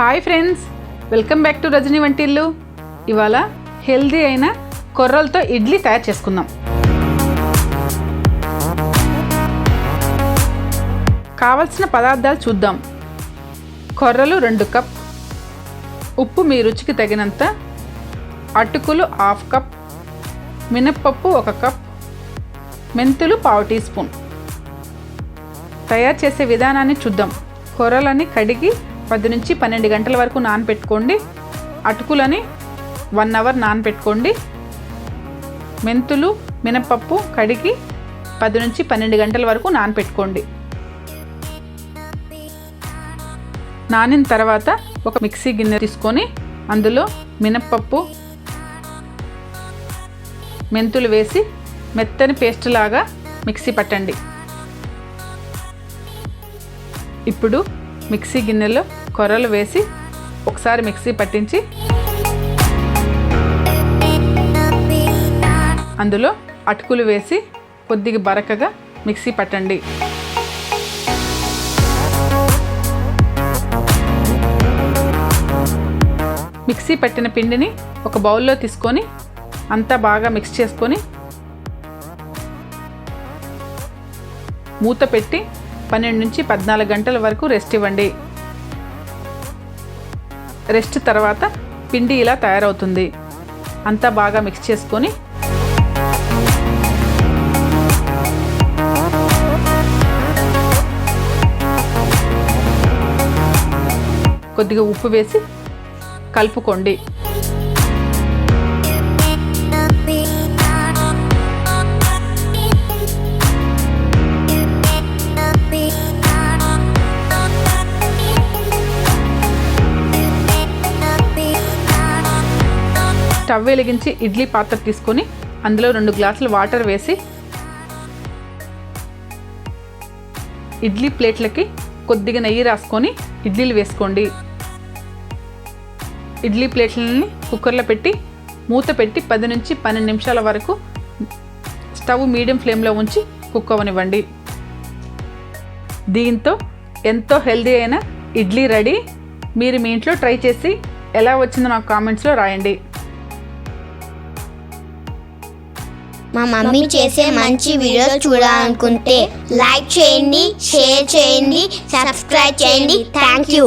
Hi friends, welcome back to రజనివంటిల్లు. ఇవాళ healthy అయిన కొర్రలతో ఇడ్లీ తయారు చేసుకుందాం. కావలసిన పదార్థాలు చూద్దాం. కొర్రలు 2 కప్, ఉప్పు మీ రుచికి తగినంత, అటుకులు 1/2 కప్, మినప్పప్పు 1 కప్, మెంతులు 1/2 టీ స్పూన్. తయారు చేసే విధానాన్ని చూద్దాం. కొర్రలని కడిగి 10 నుంచి 12 గంటల వరకు నానబెట్టుకోండి. అటుకులని 1 అవర్ నానబెట్టుకోండి. మెంతులు మినపప్పు కడిగి 10 నుంచి 12 గంటల వరకు నానబెట్టుకోండి. నానిన తర్వాత ఒక మిక్సీ గిన్నె తీసుకొని అందులో మినపప్పు మెంతులు వేసి మెత్తని పేస్ట్ లాగా మిక్సీ పట్టండి. ఇప్పుడు మిక్సీ గిన్నెలో కొర్రలు వేసి ఒకసారి మిక్సీ పట్టించి అందులో అటుకులు వేసి కొద్దిగా బరకగా మిక్సీ పట్టండి. మిక్సీ పట్టిన పిండిని ఒక బౌల్లో తీసుకొని అంతా బాగా మిక్స్ చేసుకొని మూత పెట్టి 12 నుంచి 14 గంటల వరకు రెస్ట్ ఇవ్వండి. రెస్ట్ తర్వాత పిండి ఇలా తయారవుతుంది. అంతా బాగా మిక్స్ చేసుకొని కొద్దిగా ఉప్పు వేసి కలుపుకోండి. స్టవ్ వెలిగించి ఇడ్లీ పాత్ర తీసుకొని అందులో 2 గ్లాసులు వాటర్ వేసి ఇడ్లీ ప్లేట్లకి కొద్దిగా నెయ్యి రాసుకొని ఇడ్లీలు వేసుకోండి. ఇడ్లీ ప్లేట్లని కుక్కర్లో పెట్టి మూత పెట్టి 10 నుంచి 12 నిమిషాల వరకు స్టవ్ మీడియం ఫ్లేమ్లో ఉంచి కుక్ అవ్వనివ్వండి. దీంతో ఎంతో హెల్దీ అయిన ఇడ్లీ రెడీ. మీరు మీ ఇంట్లో ట్రై చేసి ఎలా వచ్చిందో నాకు కామెంట్స్లో రాయండి. మా మమ్మీ చేసే మంచి వీడియోలు చూడాలనుకుంటే లైక్ చేయండి, షేర్ చేయండి, సబ్స్క్రైబ్ చేయండి. Thank you.